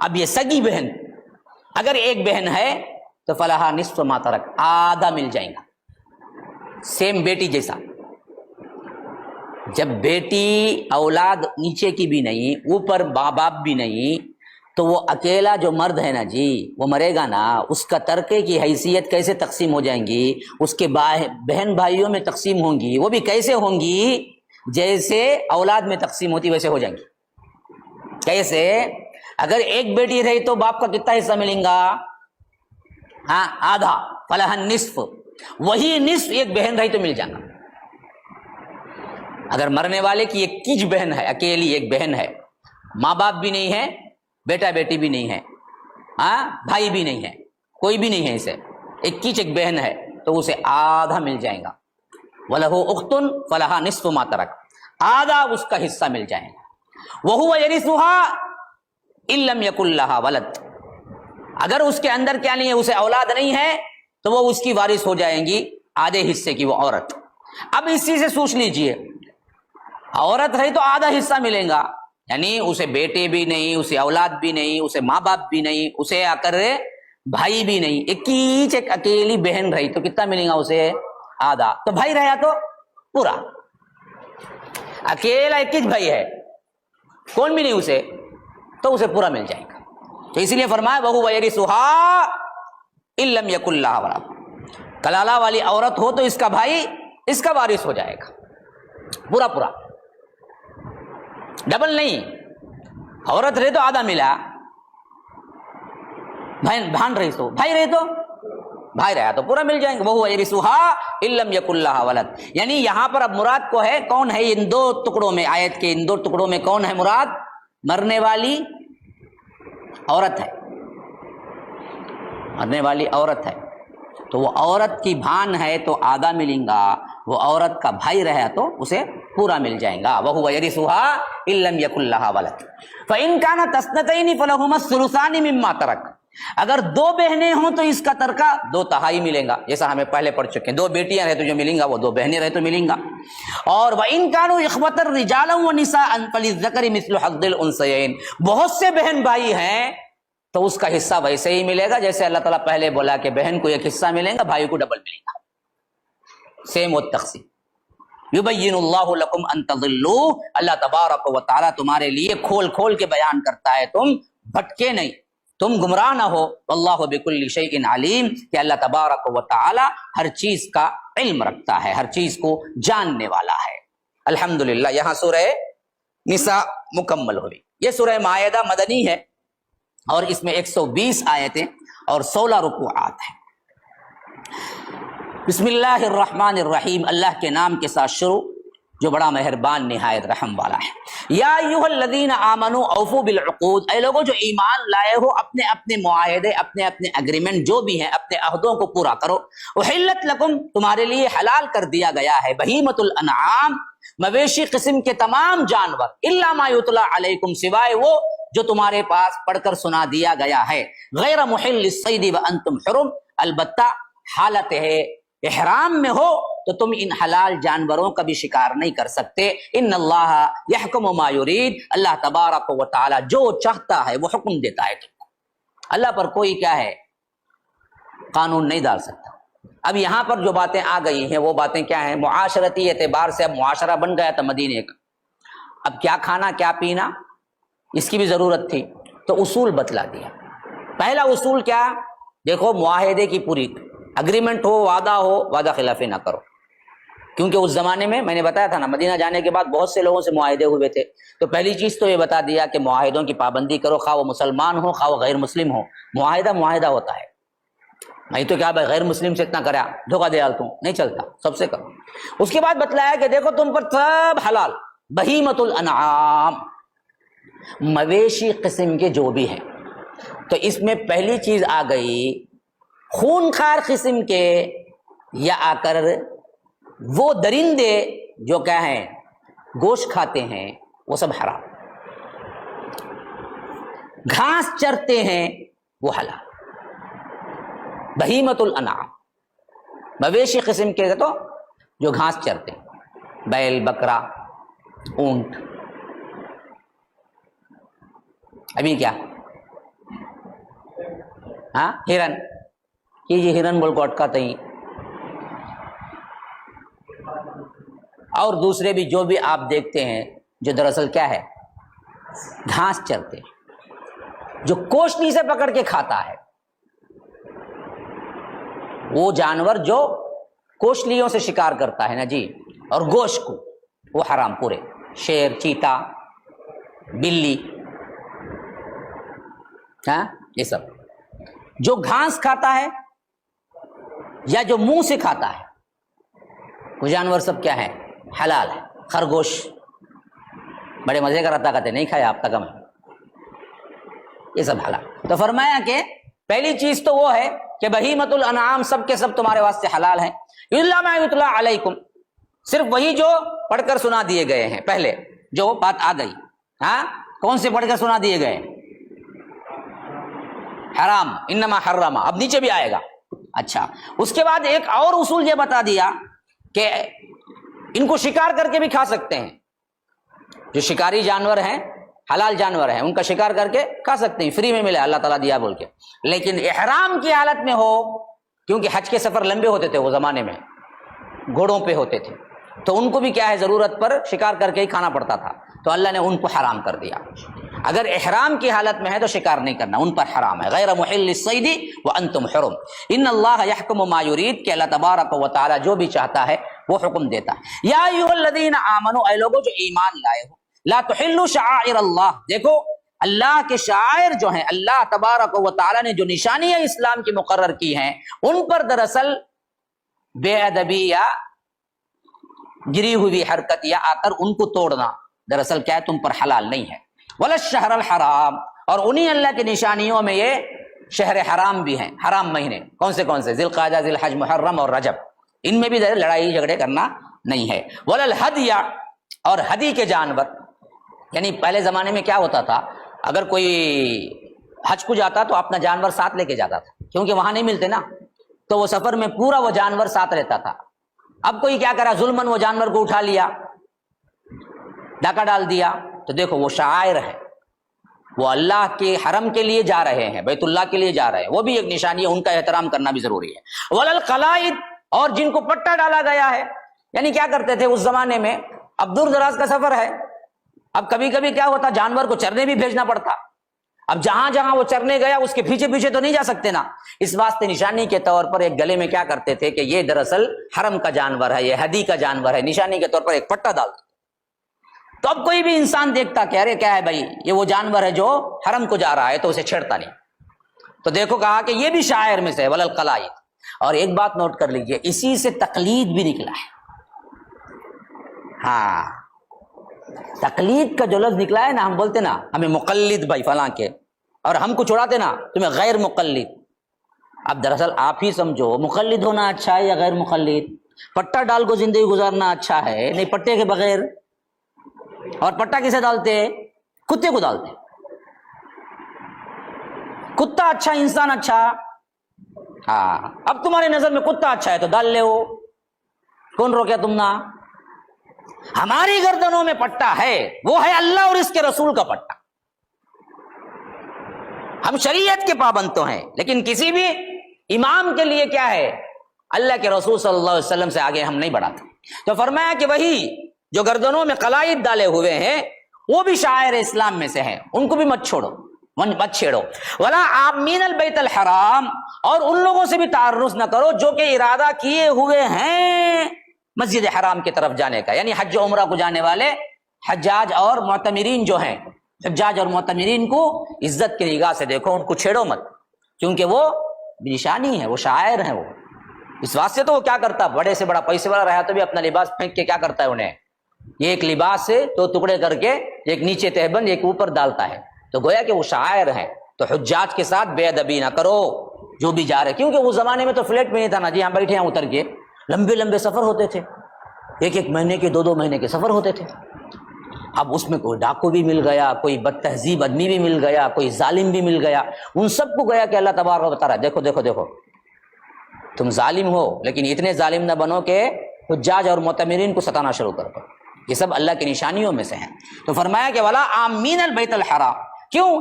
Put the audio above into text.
اب یہ سگی بہن اگر ایک بہن ہے تو فلہا نصف ما ترک، آدھا مل جائے گا، سیم بیٹی جیسا۔ جب بیٹی اولاد نیچے کی بھی نہیں اوپر ماں باپ بھی نہیں تو وہ اکیلا جو مرد ہے نا جی وہ مرے گا نا، اس کا ترکے کی حیثیت کیسے تقسیم ہو جائیں گی؟ اس کے بہن بھائیوں میں تقسیم ہوں گی، وہ بھی کیسے ہوں گی؟ جیسے اولاد میں تقسیم ہوتی ویسے ہو جائیں گی۔ کیسے؟ اگر ایک بیٹی رہی تو باپ کا کتنا حصہ ملیں گا؟ ہاں آدھا، فلہ نصف، وہی نصف ایک بہن رہی تو مل جائے گا۔ اگر مرنے والے کی ایک کج بہن ہے، اکیلی ایک بہن ہے، ماں باپ بھی نہیں ہے، بیٹا بیٹی بھی نہیں ہے، ہاں بھائی بھی نہیں ہے، کوئی بھی نہیں ہے، اسے ایک کچ ایک بہن ہے تو اسے آدھا مل جائے گا۔ وَلَهُ أُخْتٌ فَلَهَا نِصْفُ مَا تَرَكَ، آدھا اس کا حصہ مل جائے گا۔ وَهُوَ يَرِثُهَا إِن لَّمْ يَكُن لَّهَا وَلَدٌ، اگر اس کے اندر کیا نہیں ہے، اسے اولاد نہیں ہے تو وہ اس کی وارث ہو جائیں گی آدھے حصے کی وہ عورت۔ اب اس چیز سے سوچ لیجئے، عورت رہی تو آدھا حصہ ملے گا، یعنی اسے بیٹے بھی نہیں، اسے اولاد بھی نہیں، اسے ماں باپ بھی نہیں، اسے آ کر بھائی بھی نہیں، ایک اکیلی بہن رہی تو کتنا ملے گا اسے؟ آدھا۔ تو بھائی رہا تو پورا، اکیلا ایک بھائی ہے، کون بھی نہیں اسے، تو اسے پورا مل جائے گا۔ تو اس لیے فرمایا وَهُوَ يَرِثُهَا إِن لَّمْ يَكُن لَّهَا وَلَدٌ، کلالہ والی عورت ہو تو اس کا بھائی اس کا وارث ہو جائے گا پورا پورا، ڈبل نہیں۔ عورت رہے تو آدھا ملا، بہن رہی تو بھائی رہے تو بھائی رہا تو پورا مل جائیں گے۔ وَهُوَ يَرِثُهَا إِن لَّمْ يَكُن لَّهَا وَلَدٌ، یعنی یہاں پر اب مراد کو ہے کون ہے؟ ان دو ٹکڑوں میں، آیت کے ان دو ٹکڑوں میں کون ہے مراد؟ مرنے والی عورت ہے، مرنے والی عورت ہے تو وہ عورت کی بھان ہے تو آدھا ملیں گا، وہ عورت کا بھائی رہا تو اسے پورا مل جائے گا۔ وَهُوَ يَرِثُهَا إِن لَّمْ يَكُن لَّهَا وَلَدٌ فَإِن كَانَتْ اثْنَتَيْنِ فَلَهُمَا الثُّلُثَانِ مِمَّا تَرَكَ، اگر دو بہنیں ہوں تو اس کا ترکہ 2/3 ملے گا، جیسا ہمیں پہلے پڑھ چکے ہیں، دو بیٹیاں رہے تو جو ملیں گا وہ دو بہنیں رہے تو ملیں گا۔ اور وَإِن كَانُوا إِخْوَةً رِجَالًا وَنِسَاءً فَلِلذَّكَرِ مِثْلُ حَظِّ الْأُنثَيَيْنِ، بہت سے بہن بھائی ہیں تو اس کا حصہ ویسے ہی ملے گا جیسے اللہ تعالیٰ پہلے بولا کہ بہن کو ایک حصہ ملے گا، بھائی کو ڈبل ملے گا، سیم و تقسیم۔ یبین اللہ لکم ان تضلوا، اللہ تبارک و تعالیٰ تمہارے لیے کھول کھول کے بیان کرتا ہے تم بھٹکے نہیں، تم گمراہ نہ ہو۔ واللہ بکل شیء علیم، کہ اللہ تبارک و تعالیٰ ہر چیز کا علم رکھتا ہے، ہر چیز کو جاننے والا ہے۔ الحمدللہ، یہاں سورہ نساء مکمل ہوئی۔ یہ سورہ مائدہ مدنی ہے اور اس میں 120 آیتیں اور 16 رکوعات ہیں۔ بسم اللہ الرحمن الرحیم، اللہ کے نام کے ساتھ شروع جو بڑا مہربان نہایت رحم والا ہے۔ یا ایھا الذین آمنوا اوفوا بالعقود، اے لوگوں جو ایمان لائے ہو اپنے اپنے معاہدے، اپنے اپنے اگریمنٹ جو بھی ہیں، اپنے عہدوں کو پورا کرو۔ احلت لکم، تمہارے لیے حلال کر دیا گیا ہے، بہیمۃ الانعام، مویشی قسم کے تمام جانور، الا ما یتلی علیکم، سوائے وہ جو تمہارے پاس پڑھ کر سنا دیا گیا ہے، غیر محل الصید وانتم حرم، البتہ حالت ہے احرام میں ہو تو تم ان حلال جانوروں کا بھی شکار نہیں کر سکتے۔ ان اللہ یحکم ما یرید، اللہ تبارک و تعالی جو چاہتا ہے وہ حکم دیتا ہے تم کو، اللہ پر کوئی کیا ہے قانون نہیں ڈال سکتا۔ اب یہاں پر جو باتیں آ گئی ہیں وہ باتیں کیا ہیں؟ معاشرتی اعتبار سے اب معاشرہ بن گیا تھا مدینے کا، اب کیا کھانا کیا پینا اس کی بھی ضرورت تھی، تو اصول بتلا دیا۔ پہلا اصول کیا؟ دیکھو معاہدے کی پوری اگریمنٹ ہو، وعدہ ہو، وعدہ خلافی نہ کرو، کیونکہ اس زمانے میں نے بتایا تھا نا، مدینہ جانے کے بعد بہت سے لوگوں سے معاہدے ہوئے تھے، تو پہلی چیز تو یہ بتا دیا کہ معاہدوں کی پابندی کرو، خواہ وہ مسلمان ہو خواہ وہ غیر مسلم ہو، معاہدہ ہوتا ہے، نہیں تو کیا بھائی غیر مسلم سے اتنا کرا دھوکہ دے ڈالتا ہوں، نہیں چلتا، سب سے کرو۔ اس کے بعد بتلایا کہ دیکھو تم پر سب حلال، بہیمۃ الانعام، مویشی قسم کے جو بھی ہیں، تو اس میں پہلی چیز آ گئی خونخوار قسم کے، یا آ کر وہ درندے جو کیا ہیں گوشت کھاتے ہیں وہ سب حرام، گھاس چرتے ہیں وہ حلال، بہیمۃ الانعام، مویشی قسم کے تو جو گھاس چرتے ہیں، بیل، بکرا، اونٹ۔ ابھی کیا ہاں ہرن یہ ہرن بول کو اٹکا تھی، اور دوسرے بھی جو بھی آپ دیکھتے ہیں جو دراصل کیا ہے، گھاس چرتے ہیں، جو کوشنی سے پکڑ کے کھاتا ہے، وہ جانور جو کوشلیوں سے شکار کرتا ہے نا جی، اور گوشت کو، وہ حرام پورے، شیر، چیتا، بلی، ہاں یہ سب جو گھاس کھاتا ہے یا جو منہ سے کھاتا ہے وہ جانور سب کیا ہے، حلال ہے۔ خرگوش بڑے مزے کا رہتا، کہتے نہیں کھایا آپ تک، یہ سب حلال۔ تو فرمایا کہ پہلی چیز تو وہ ہے کہ بہیمۃ الانعام سب کے سب تمہارے واسطے حلال ہیں، الا ما یتلی علیکم، صرف وہی جو پڑھ کر سنا دیے گئے ہیں، پہلے جو بات آ گئی، ہاں کون سے پڑھ کر سنا دیے گئے؟ حرام، انما حرم، اب نیچے بھی آئے گا۔ اچھا، اس کے بعد ایک اور اصول یہ بتا دیا کہ ان کو شکار کر کے بھی کھا سکتے ہیں، جو شکاری جانور ہیں، حلال جانور ہیں، ان کا شکار کر کے کھا سکتے ہیں، فری میں ملے، اللہ تعالیٰ دیا بول کے، لیکن احرام کی حالت میں ہو، کیونکہ حج کے سفر لمبے ہوتے تھے وہ زمانے میں، گھوڑوں پہ ہوتے تھے، تو ان کو بھی کیا ہے، ضرورت پر شکار کر کے ہی کھانا پڑتا تھا، تو اللہ نے ان کو حرام کر دیا۔ اگر احرام کی حالت میں ہے تو شکار نہیں کرنا، ان پر حرام ہے، غیر محل الصید وانتم حرم، ان اللہ یحکم ما یرید، کہ اللہ تبارک و تعالی جو بھی چاہتا ہے وہ حکم دیتا ہے۔ یا ایھا الذین آمنوا، اے لوگوں جو ایمان لائے ہو، لا تحلوا شعائر اللہ، دیکھو اللہ کے شاعر جو ہیں، اللہ تبارک و تعالی نے جو نشانیاں اسلام کی مقرر کی ہیں، ان پر دراصل بے ادبی یا گری ہوئی حرکت یا آ کر ان کو توڑنا دراصل کیا ہے، تم پر حلال نہیں ہے۔ ولا الشہر الحرام، اور انہی اللہ کی نشانیوں میں یہ شہر حرام بھی ہیں، حرام مہینے کون سے، ذی القعدہ، ذی الحج، محرم اور رجب، ان میں بھی لڑائی جھگڑے کرنا نہیں ہے۔ ولا الہدی، اور ہدی کے جانور، یعنی پہلے زمانے میں کیا ہوتا تھا، اگر کوئی حج کو جاتا تو اپنا جانور ساتھ لے کے جاتا تھا، کیونکہ وہاں نہیں ملتے نا، تو وہ سفر میں پورا وہ جانور ساتھ رہتا تھا۔ اب کوئی کیا کرا، ظلمن وہ جانور کو اٹھا لیا، ڈاکہ ڈال دیا، تو دیکھو وہ شاعر ہے، وہ اللہ کے حرم کے لیے جا رہے ہیں، بیت اللہ کے لیے جا رہے ہیں، وہ بھی ایک نشانی ہے، ان کا احترام کرنا بھی ضروری ہے۔ ولا القلائد، اور جن کو پٹا ڈالا گیا ہے، یعنی کیا کرتے تھے اس زمانے میں، اب دور دراز کا سفر ہے، اب کبھی کبھی کیا ہوتا، جانور کو چرنے بھی بھیجنا پڑتا، اب جہاں جہاں وہ چرنے گیا اس کے پیچھے پیچھے تو نہیں جا سکتے نا، اس واسطے نشانی کے طور پر ایک گلے میں کیا کرتے تھے کہ یہ دراصل حرم کا جانور ہے، یہ ہدی کا جانور ہے، نشانی کے طور پر ایک پٹا ڈالتے۔ تو اب کوئی بھی انسان دیکھتا کہ ارے کیا ہے بھائی، یہ وہ جانور ہے جو حرم کو جا رہا ہے، تو اسے چھیڑتا نہیں۔ تو دیکھو کہا کہ یہ بھی شاعر میں سے ہے، ولا القلائد۔ اور ایک بات نوٹ کر لیجئے، اسی سے تقلید بھی نکلا ہے۔ ہاں، تقلید کا جو لفظ نکلا ہے نا، ہم بولتے نا ہمیں مقلد بھائی فلاں کے، اور ہم کو چھوڑاتے نا تمہیں غیر مقلد۔ اب دراصل آپ ہی سمجھو، مقلد ہونا اچھا ہے یا غیر مقلد؟ پٹا ڈال کو زندگی گزارنا اچھا ہے، نہیں پٹے کے بغیر؟ اور پٹا کسے ڈالتے ہیں؟ کتے کو ڈالتے ہیں۔ کتا اچھا، انسان اچھا؟ ہاں، اب تمہاری نظر میں کتا اچھا ہے تو ڈال لے، وہ کون روکیا تم نا؟ ہماری گردنوں میں پٹا ہے، وہ ہے اللہ اور اس کے رسول کا پٹا۔ ہم شریعت کے پابند تو ہیں، لیکن کسی بھی امام کے لیے کیا ہے، اللہ کے رسول صلی اللہ علیہ وسلم سے آگے ہم نہیں بڑھاتے۔ تو فرمایا کہ وہی جو گردنوں میں قلائد ڈالے ہوئے ہیں وہ بھی شاعر اسلام میں سے ہیں، ان کو بھی مت چھوڑو، مت چھیڑو۔ ولا آمین البیت الحرام، اور ان لوگوں سے بھی تعرض نہ کرو جو کہ ارادہ کیے ہوئے ہیں مسجد حرام کی طرف جانے کا، یعنی حج و عمرہ کو جانے والے حجاج اور معتمرین جو ہیں، حجاج اور معتمرین کو عزت کی نگاہ سے دیکھو، ان کو چھیڑو مت، کیونکہ وہ نشانی ہے، وہ شاعر ہیں۔ وہ اس واسطے تو وہ کیا کرتا، بڑے سے بڑا پیسے والا رہا تو بھی اپنا لباس پھینک کے کیا کرتا ہے، انہیں یہ ایک لباس سے تو ٹکڑے کر کے ایک نیچے تہبند ایک اوپر ڈالتا ہے، تو گویا کہ وہ شاعر ہیں۔ تو حجاج کے ساتھ بے ادبی نہ کرو جو بھی جا رہے، کیونکہ اس زمانے میں تو فلیٹ میں نہیں تھا نا جی، ہاں بیٹھے ہیں اتر کے، لمبے لمبے سفر ہوتے تھے، ایک ایک مہینے کے، دو دو مہینے کے سفر ہوتے تھے۔ اب اس میں کوئی ڈاکو بھی مل گیا، کوئی بد تہذیب آدمی بھی مل گیا، کوئی ظالم بھی مل گیا، ان سب کو گیا کہ اللہ تبارک بتا رہا ہے، دیکھو دیکھو دیکھو تم ظالم ہو، لیکن اتنے ظالم نہ بنو کہ حجاج اور معتمرین کو ستانا شروع کر دو۔ یہ سب اللہ کی نشانیوں میں سے ہیں۔ تو فرمایا کہ ولا آمین البیت الحرام، کیوں؟